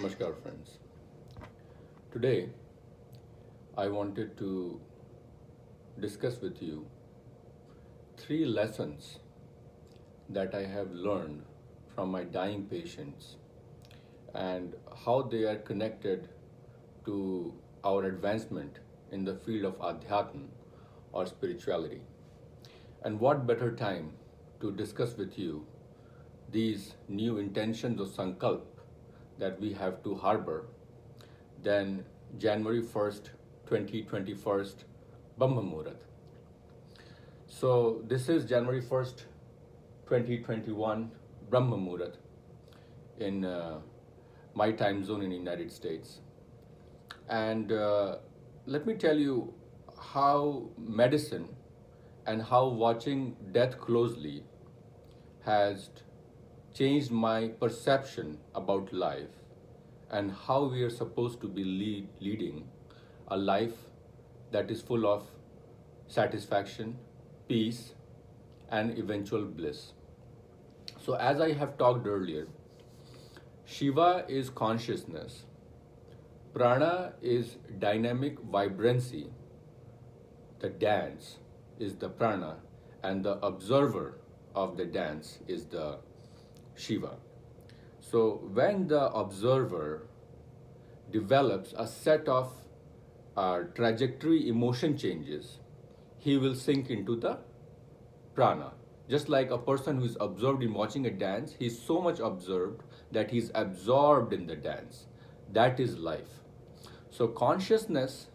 Namaskar, friends. Today, I wanted to discuss with you three lessons that I have learned from my dying patients and how they are connected to our advancement in the field of Adhyatma or spirituality. And what better time to discuss with you these new intentions of Sankalp that we have to harbor than January 1st, 2021, Brahma Muhurat. So this is January 1st, 2021, Brahma Muhurat in my time zone in the United States. And let me tell you how medicine and how watching death closely has changed my perception about life and how we are supposed to be leading a life that is full of satisfaction, peace, and eventual bliss. So as I have talked earlier, Shiva is consciousness, Prana is dynamic vibrancy, the dance is the Prana, and the observer of the dance is the Shiva. So when the observer develops a set of trajectory emotion changes, he will sink into the prana. Just like a person who is observed in watching a dance, he is so much observed that he is absorbed in the dance. That is life. So consciousness,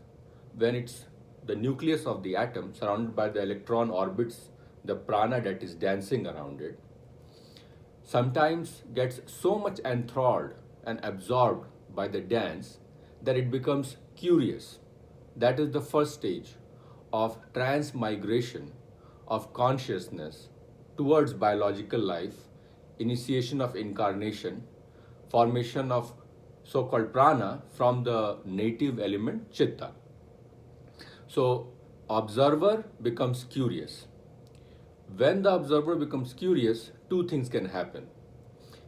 when it's the nucleus of the atom surrounded by the electron orbits, the prana that is dancing around it, sometimes gets so much enthralled and absorbed by the dance that it becomes curious. That is the first stage of transmigration of consciousness towards biological life, initiation of incarnation, formation of so-called prana from the native element chitta. So observer becomes curious. When the observer becomes curious, two things can happen.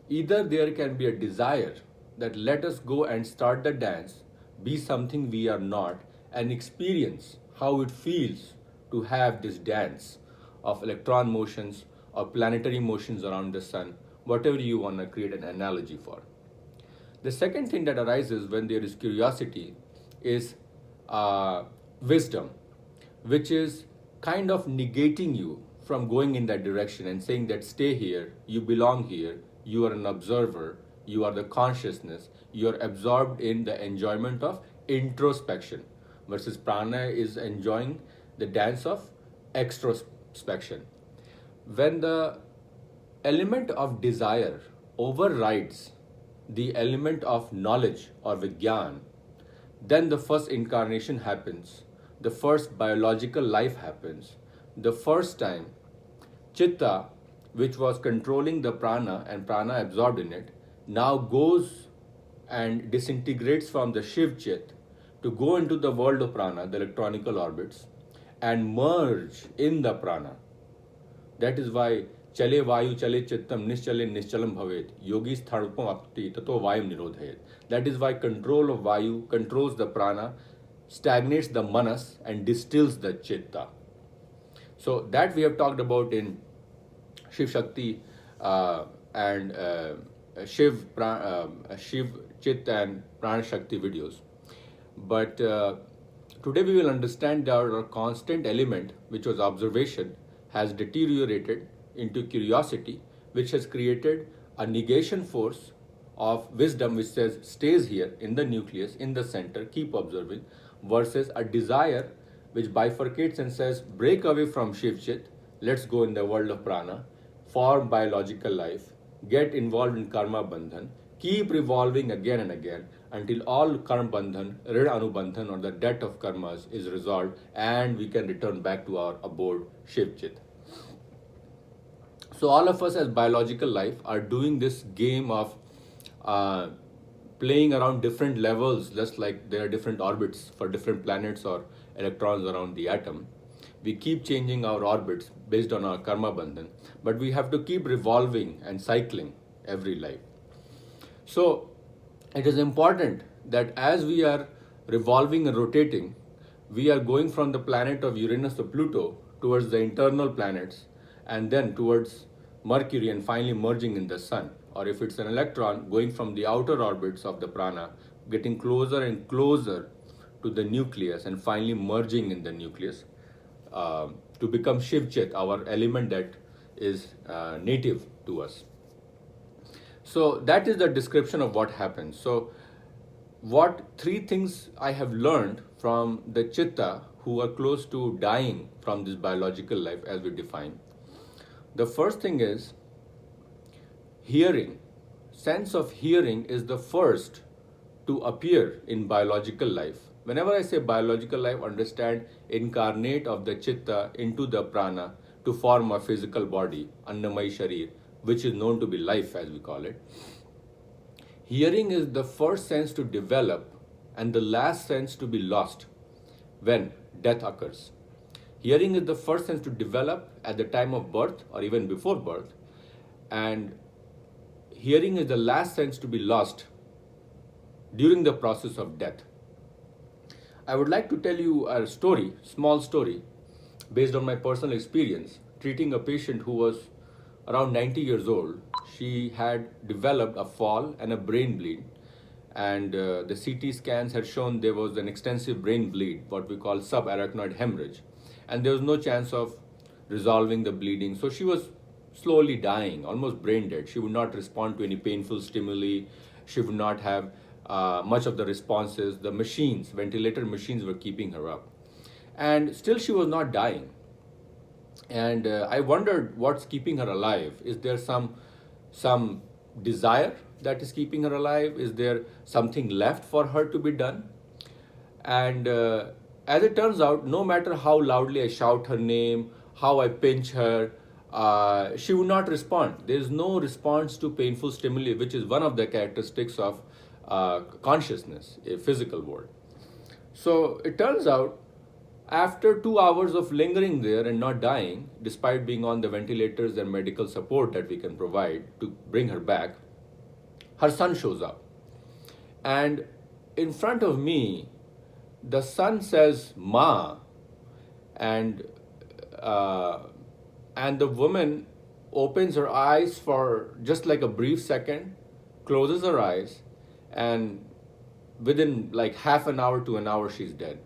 Either there can be a desire that let us go and start the dance, be something we are not, and experience how it feels to have this dance of electron motions or planetary motions around the sun, whatever you want to create an analogy for. The second thing that arises when there is curiosity is wisdom, which is kind of negating you from going in that direction and saying that stay here, you belong here, you are an observer, you are the consciousness, you are absorbed in the enjoyment of introspection, versus prana is enjoying the dance of extrospection. When the element of desire overrides the element of knowledge or vigyan, then the first incarnation happens, the first biological life happens, the first time chitta, which was controlling the prana and prana absorbed in it, now goes and disintegrates from the Shiv Chit to go into the world of prana, the electronical orbits, and merge in the prana. That is why chale vayu chale chittam nischale nischalam bhavet yogi stharupam apti tato vayam nirodhayet. That is why control of vayu controls the prana, stagnates the manas, and distills the chitta. So that we have talked about in Shiv Shakti and Shiv Chit and Prana Shakti videos. But today we will understand that our constant element, which was observation, has deteriorated into curiosity, which has created a negation force of wisdom which says stays here in the nucleus, in the center, keep observing, versus a desire which bifurcates and says break away from Shiv Chit, let's go in the world of prana, form biological life, get involved in Karmabandhan, keep revolving again and again until all Karmabandhan, Rid Anubandhan, or the debt of karmas is resolved and we can return back to our abode Shiv Chit. So all of us as biological life are doing this game of playing around different levels, just like there are different orbits for different planets or electrons around the atom. We keep changing our orbits based on our karma bandhan, but we have to keep revolving and cycling every life. So it is important that as we are revolving and rotating, we are going from the planet of Uranus or Pluto towards the internal planets and then towards Mercury and finally merging in the Sun. Or if it's an electron, going from the outer orbits of the prana, getting closer and closer to the nucleus and finally merging in the nucleus to become Shivchet, our element that is native to us. So that is the description of what happens. So what three things I have learned from the chitta who are close to dying from this biological life as we define. The first thing is hearing. Sense of hearing is the first to appear in biological life. Whenever I say biological life, understand incarnate of the chitta into the prana to form a physical body, annamay sharir, which is known to be life as we call it. Hearing is the first sense to develop and the last sense to be lost when death occurs. Hearing is the first sense to develop at the time of birth or even before birth, and hearing is the last sense to be lost during the process of death. I would like to tell you a story, small story, based on my personal experience, treating a patient who was around 90 years old. She had developed a fall and a brain bleed, and the CT scans had shown there was an extensive brain bleed, what we call subarachnoid hemorrhage, and there was no chance of resolving the bleeding. So she was slowly dying, almost brain dead. She would not respond to any painful stimuli. She would not have much of the responses. The machines, ventilator machines, were keeping her up, and still she was not dying. And I wondered what's keeping her alive. Is there some desire that is keeping her alive? Is there something left for her to be done? And as it turns out, no matter how loudly I shout her name, how I pinch her, she would not respond. There is no response to painful stimuli, which is one of the characteristics of consciousness, a physical world. So it turns out, after 2 hours of lingering there and not dying, despite being on the ventilators and medical support that we can provide to bring her back, her son shows up. And in front of me, the son says, "Ma," and the woman opens her eyes for just like a brief second, closes her eyes, and within like half an hour to an hour, she's dead.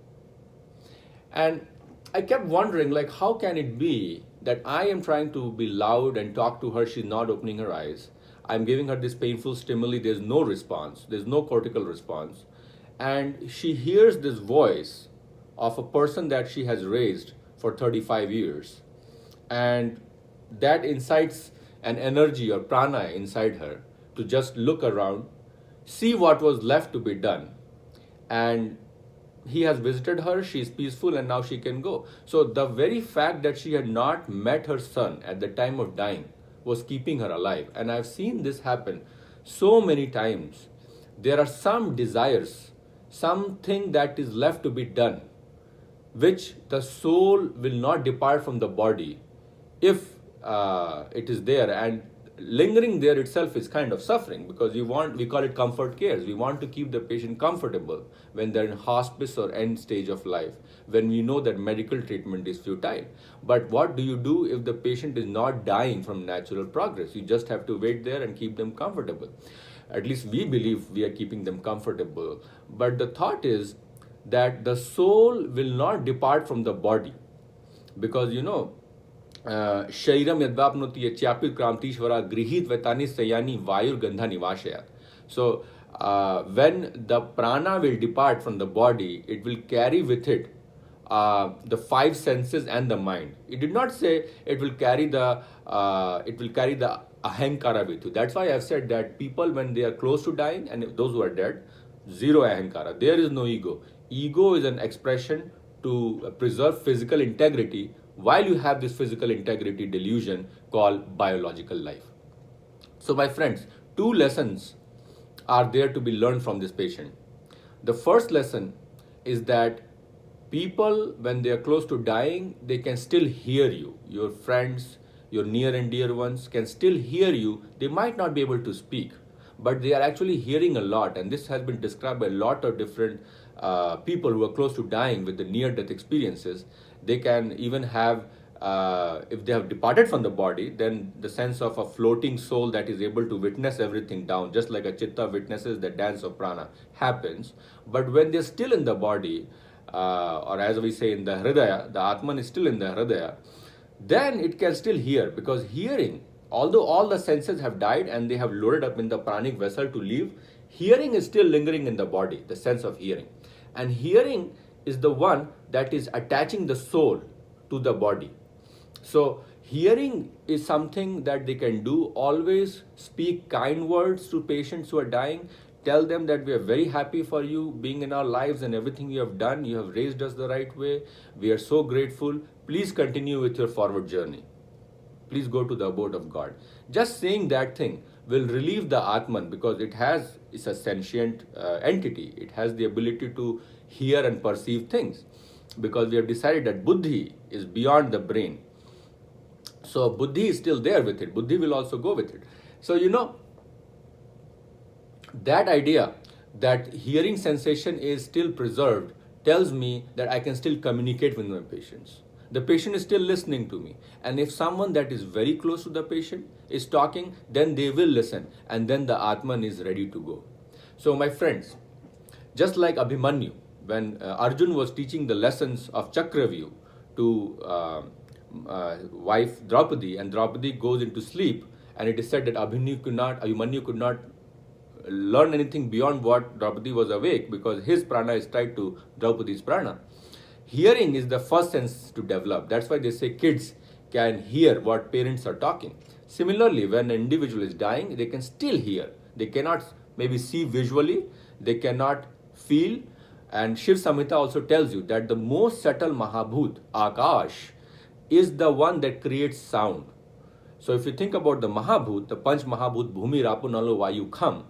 And I kept wondering, like, how can it be that I am trying to be loud and talk to her, she's not opening her eyes. I'm giving her this painful stimuli, there's no response, there's no cortical response. And she hears this voice of a person that she has raised for 35 years. And that incites an energy or prana inside her to just look around, see what was left to be done. And he has visited her, she is peaceful, and now she can go. So the very fact that she had not met her son at the time of dying was keeping her alive. And I've seen this happen so many times. There are some desires, something that is left to be done, which the soul will not depart from the body if it is there. And lingering there itself is kind of suffering, because we call it comfort cares. We want to keep the patient comfortable when they're in hospice or end stage of life, when we know that medical treatment is futile. But what do you do if the patient is not dying from natural progress? You just have to wait there and keep them comfortable. At least we believe we are keeping them comfortable. But the thought is that the soul will not depart from the body, because Shairam yadvapnoti yachapir kramtishvara grihit vetani sayani vayur gandha nivashayat. So when the prana will depart from the body, it will carry with it the five senses and the mind. It did not say it will carry the ahankara with you. That's why I've said that people, when they are close to dying, and those who are dead, zero ahankara. There is no ego. Ego is an expression to preserve physical integrity, while you have this physical integrity delusion called biological life. So my friends, two lessons are there to be learned from this patient. The first lesson is that people, when they are close to dying, they can still hear you. Your friends, your near and dear ones can still hear you. They might not be able to speak, but they are actually hearing a lot. And this has been described by a lot of different people who are close to dying with the near-death experiences. They can even have, if they have departed from the body, then the sense of a floating soul that is able to witness everything down, just like a chitta witnesses the dance of prana happens. But when they're still in the body, or as we say in the hridaya, the Atman is still in the hridaya, then it can still hear, because hearing, although all the senses have died and they have loaded up in the pranic vessel to leave, hearing is still lingering in the body, the sense of hearing. And hearing is the one that is attaching the soul to the body. So hearing is something that they can do. Always speak kind words to patients who are dying. Tell them that we are very happy for you being in our lives and everything you have done. You have raised us the right way. We are so grateful. Please continue with your forward journey. Please go to the abode of God. Just saying that thing will relieve the Atman, because it's a sentient entity. It has the ability to hear and perceive things, because we have decided that buddhi is beyond the brain. So buddhi is still there with it. Buddhi will also go with it. So that idea that hearing sensation is still preserved tells me that I can still communicate with my patients. The patient is still listening to me. And if someone that is very close to the patient is talking, then they will listen. And then the Atman is ready to go. So my friends, just like Abhimanyu, when Arjun was teaching the lessons of Chakravyu to wife Draupadi, and Draupadi goes into sleep, and it is said that Abhimanyu could not learn anything beyond what Draupadi was awake, because his prana is tied to Draupadi's prana. Hearing is the first sense to develop. That's why they say kids can hear what parents are talking. Similarly, when an individual is dying, they can still hear. They cannot maybe see visually, they cannot feel. And Shiv Samhita also tells you that the most subtle Mahabhut, Akash, is the one that creates sound. So if you think about the Mahabhut, the Panch Mahabhoot, Bhumi, Rapu, Nalo, Vayu, Kham,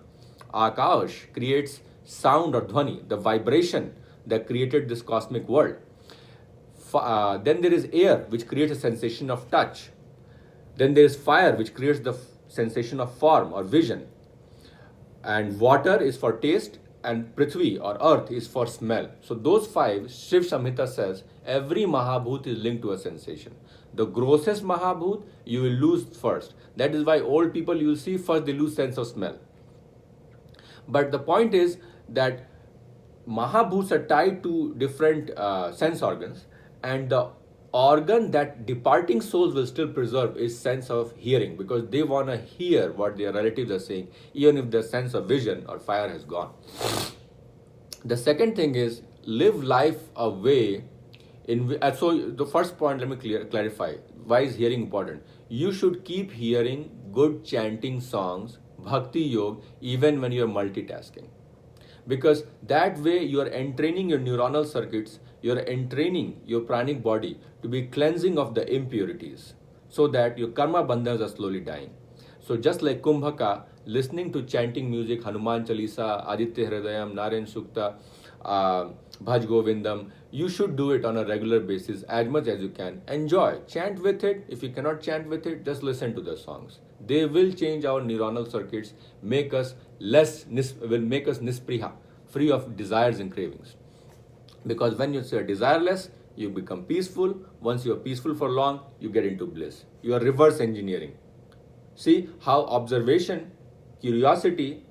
Akash creates sound or dhvani, the vibration that created this cosmic world. Then there is air, which creates a sensation of touch. Then there is fire, which creates the sensation of form or vision. And water is for taste, and Prithvi or earth is for smell. So those five, Shiv Samhita says, every Mahabhoot is linked to a sensation. The grossest Mahabhoot, you will lose first. That is why old people, you will see first they lose sense of smell. But the point is that Mahabhoots are tied to different sense organs, and the organ that departing souls will still preserve is sense of hearing, because they want to hear what their relatives are saying, even if their sense of vision or fire has gone. The second thing is live life a way in. So the first point, let me clarify. Why is hearing important? You should keep hearing good chanting songs, Bhakti Yog, even when you are multitasking. Because that way you are entraining your neuronal circuits, you are entraining your pranic body to be cleansing of the impurities, so that your Karmabandhans are slowly dying. So just like Kumbhaka, listening to chanting music, Hanuman Chalisa, Aditya Hridayam, Narayan Sukta, Bhaj Govindam, you should do it on a regular basis as much as you can. Enjoy, chant with it. If you cannot chant with it, just listen to the songs. They will change our neuronal circuits, make us nispriha, free of desires and cravings. Because when you say desireless, you become peaceful. Once you are peaceful for long, you get into bliss. You are reverse engineering. See how observation, curiosity,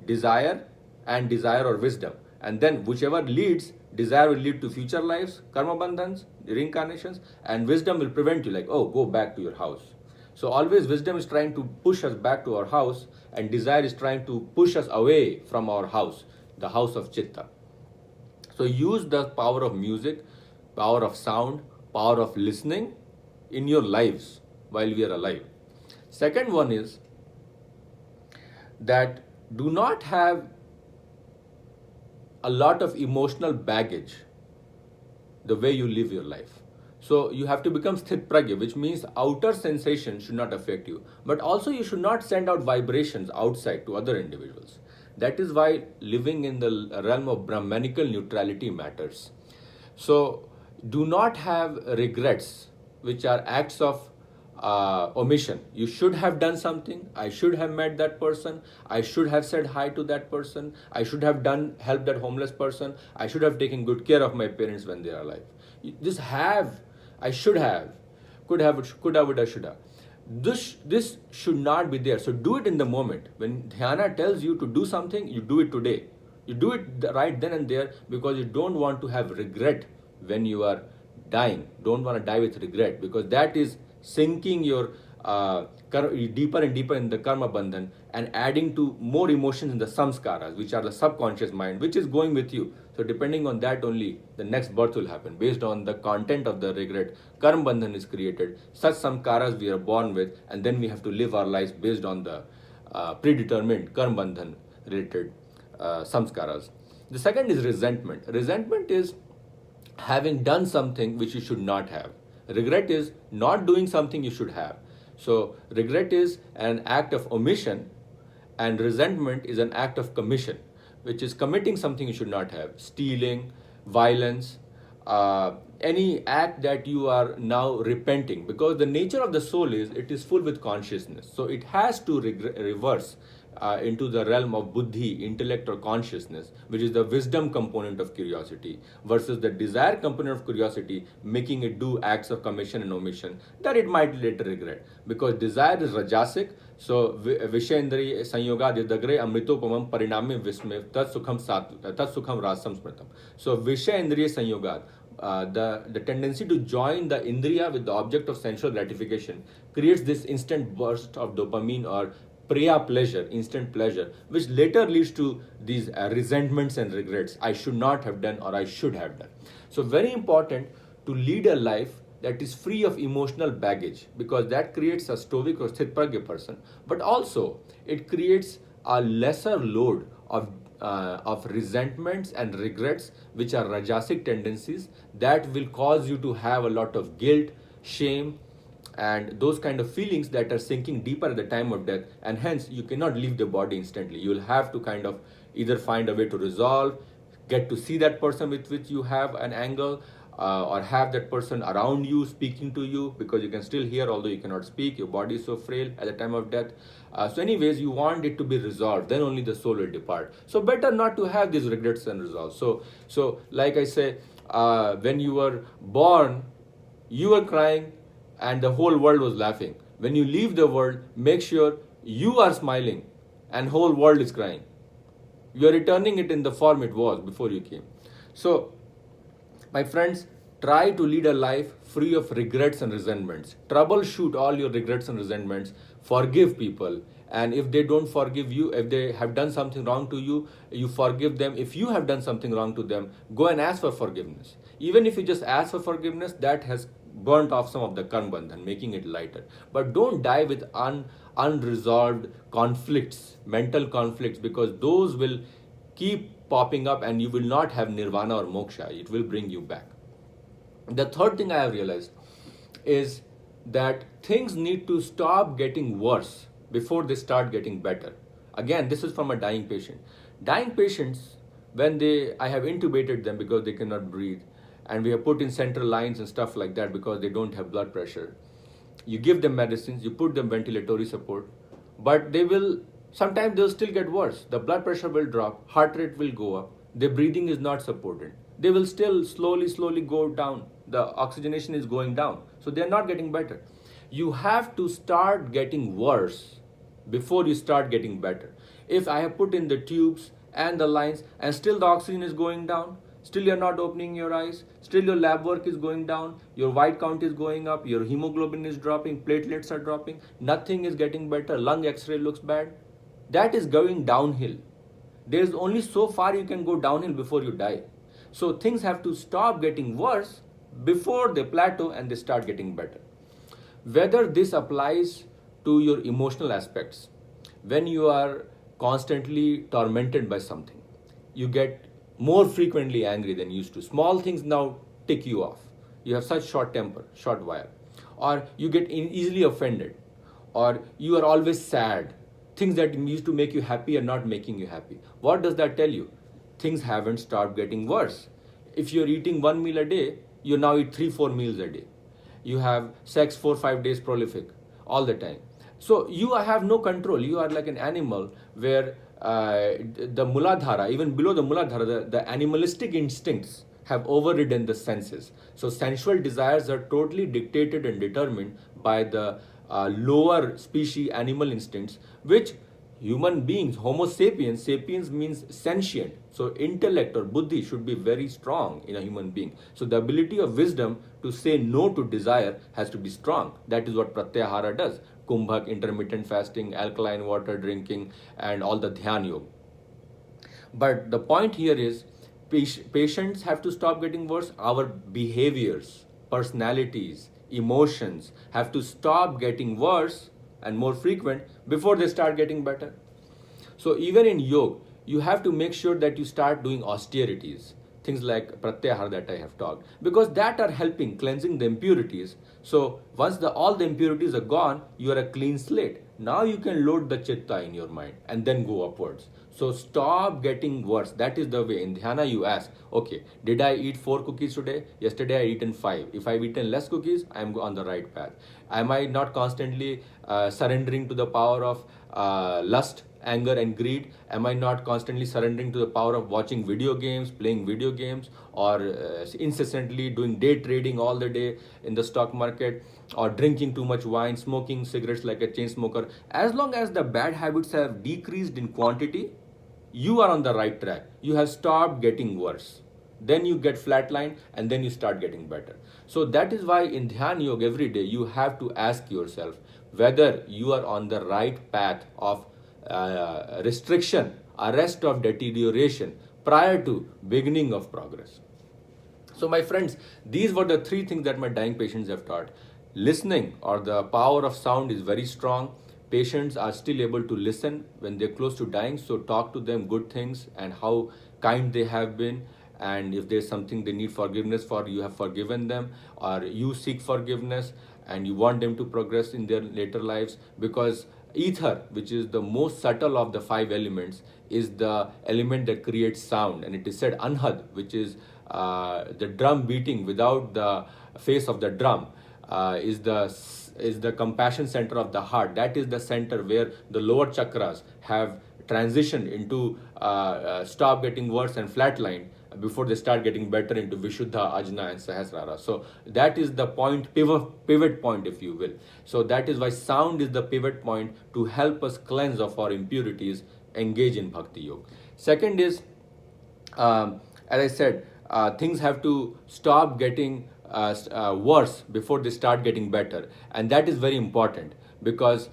desire or wisdom. And then whichever leads, desire will lead to future lives, Karmabandhans, reincarnations, and wisdom will prevent you, like, oh, go back to your house. So always wisdom is trying to push us back to our house, and desire is trying to push us away from our house, the house of Chitta. So use the power of music, power of sound, power of listening in your lives while we are alive. Second one is that do not have a lot of emotional baggage the way you live your life. So you have to become sthit pragya, which means outer sensations should not affect you. But also you should not send out vibrations outside to other individuals. That is why living in the realm of Brahmanical neutrality matters. So do not have regrets, which are acts of omission. You should have done something. I should have met that person. I should have said hi to that person. I should have helped that homeless person. I should have taken good care of my parents when they are alive. This have, I should have, could have, would have, should have. This should not be there. So do it in the moment. When dhyana tells you to do something, you do it today. You do it right then and there, because you don't want to have regret when you are dying. Don't want to die with regret, because that is sinking your deeper and deeper in the Karmabandhan and adding to more emotions in the Samskaras, which are the subconscious mind, which is going with you. So depending on that only, the next birth will happen. Based on the content of the regret, Karmabandhan is created. Such Samskaras we are born with, and then we have to live our lives based on the predetermined Karmabandhan related samskaras. The second is resentment. Resentment is having done something which you should not have. Regret is not doing something you should have. So regret is an act of omission, and resentment is an act of commission, which is committing something you should not have. Stealing, violence, any act that you are now repenting, because the nature of the soul is it is full with consciousness. So it has to reverse into the realm of buddhi, intellect or consciousness, which is the wisdom component of curiosity, versus the desire component of curiosity, making it do acts of commission and omission that it might later regret. Because desire is rajasic, so vishendriya sanyogad yadagre amritopamam pariname visme tat sukham rasam smritam. So vishendriya sanyogad, the tendency to join the indriya with the object of sensual gratification creates this instant burst of dopamine or priya pleasure, instant pleasure, which later leads to these resentments and regrets. I should not have done, or I should have done. So very important to lead a life that is free of emotional baggage, because that creates a stoic or sthitpragya person, but also it creates a lesser load of resentments and regrets, which are rajasic tendencies that will cause you to have a lot of guilt, shame, and those kind of feelings that are sinking deeper at the time of death, and hence you cannot leave the body instantly. You will have to kind of either find a way to resolve, get to see that person with which you have an angle, or have that person around you speaking to you, because you can still hear although you cannot speak. Your body is so frail at the time of death. So anyways, you want it to be resolved, then only the soul will depart. So better not to have these regrets and resolve. So like I say, when you were born, you were crying and the whole world was laughing. When you leave the world, make sure you are smiling and whole world is crying. You are returning it in the form it was before you came. So, my friends, try to lead a life free of regrets and resentments. Troubleshoot all your regrets and resentments. Forgive people. And if they don't forgive you, if they have done something wrong to you, you forgive them. If you have done something wrong to them, go and ask for forgiveness. Even if you just ask for forgiveness, that has burnt off some of the karmabandhan, making it lighter. But don't die with unresolved conflicts, mental conflicts, because those will keep popping up and you will not have nirvana or moksha. It will bring you back. The third thing I have realized is that things need to stop getting worse before they start getting better. Again, this is from a dying patient. Dying patients, when I have intubated them because they cannot breathe, and we have put in central lines and stuff like that because they don't have blood pressure. You give them medicines, you put them ventilatory support, but sometimes they'll still get worse. The blood pressure will drop, heart rate will go up, their breathing is not supported. They will still slowly go down. The oxygenation is going down. So they're not getting better. You have to start getting worse before you start getting better. If I have put in the tubes and the lines and still the oxygen is going down, still you're not opening your eyes, still your lab work is going down, your white count is going up, your hemoglobin is dropping, platelets are dropping, nothing is getting better, lung x-ray looks bad, that is going downhill. There's only so far you can go downhill before you die. So things have to stop getting worse before they plateau and they start getting better. Whether this applies to your emotional aspects, when you are constantly tormented by something, you get more frequently angry than you used to. Small things now tick you off. You have such short temper, short wire. Or you get easily offended. Or you are always sad. Things that used to make you happy are not making you happy. What does that tell you? Things haven't stopped getting worse. If you're eating one meal a day, you now eat 3-4 meals a day. you have sex 4 5 days prolific all the time. So you have no control. You are like an animal where the muladhara, even below the muladhara, the animalistic instincts have overridden the senses. So sensual desires are totally dictated and determined by the lower species animal instincts, which human beings, Homo sapiens, sapiens means sentient. So intellect or buddhi should be very strong in a human being. So the ability of wisdom to say no to desire has to be strong. That is what pratyahara does. Kumbhak, intermittent fasting, alkaline water drinking, and all the dhyan yoga. But the point here is patients have to stop getting worse. Our behaviors, personalities, emotions have to stop getting worse and more frequent before they start getting better. So even in yoga, you have to make sure that you start doing austerities, things like pratyahara that I have talked, because that are helping cleansing the impurities. So once all the impurities are gone, you are a clean slate. Now you can load the chitta in your mind and then go upwards. So stop getting worse. That is the way. In dhyana, you ask, okay, did I eat 4 cookies today? Yesterday I eaten 5. If I've eaten less cookies, I'm on the right path. Am I not constantly surrendering to the power of lust, anger, and greed? Am I not constantly surrendering to the power of watching video games, playing video games, or incessantly doing day trading all the day in the stock market, or drinking too much wine, smoking cigarettes like a chain smoker? As long as the bad habits have decreased in quantity, you are on the right track. You have stopped getting worse. Then you get flatline and then you start getting better. So that is why in Dhyan Yoga every day you have to ask yourself whether you are on the right path of restriction, arrest of deterioration prior to beginning of progress. So my friends, these were the 3 things that my dying patients have taught. Listening or the power of sound is very strong. Patients are still able to listen when they're close to dying. So talk to them good things and how kind they have been. And if there's something they need forgiveness for, you have forgiven them, or you seek forgiveness and you want them to progress in their later lives, because ether, which is the most subtle of the 5 elements, is the element that creates sound. And it is said anhad, which is the drum beating without the face of the drum, is the compassion center of the heart. That is the center where the lower chakras have transitioned into stop getting worse and flatline before they start getting better into Vishuddha, Ajna, and Sahasrara. So that is the point, pivot point, if you will. So that is why sound is the pivot point to help us cleanse of our impurities, engage in Bhakti Yoga. Second is, as I said, things have to stop getting worse before they start getting better. And that is very important, because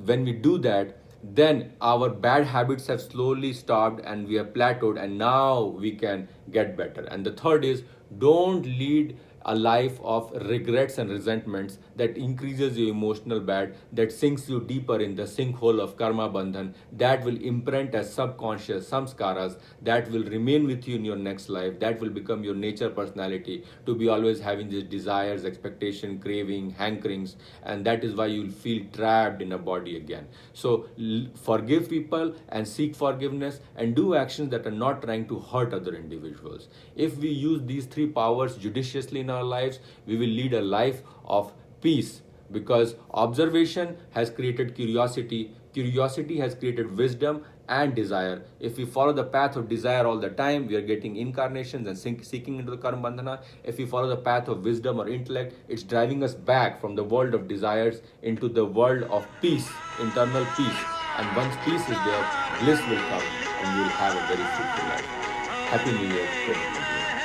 when we do that, then our bad habits have slowly stopped and we have plateaued, and now we can get better. And the third is, don't lead a life of regrets and resentments that increases your emotional bad, that sinks you deeper in the sinkhole of Karmabandhan, that will imprint as subconscious samskaras, that will remain with you in your next life, that will become your nature personality, to be always having these desires, expectation, craving, hankerings, and that is why you'll feel trapped in a body again. So forgive people and seek forgiveness and do actions that are not trying to hurt other individuals. If we use these 3 powers judiciously in our lives, we will lead a life of peace, because observation has created curiosity, curiosity has created wisdom and desire. If we follow the path of desire all the time, we are getting incarnations and seeking into the Karmabandhana. If we follow the path of wisdom or intellect, it's driving us back from the world of desires into the world of peace, internal peace. And once peace is there, bliss will come and we will have a very fruitful life. Happy New Year 2021.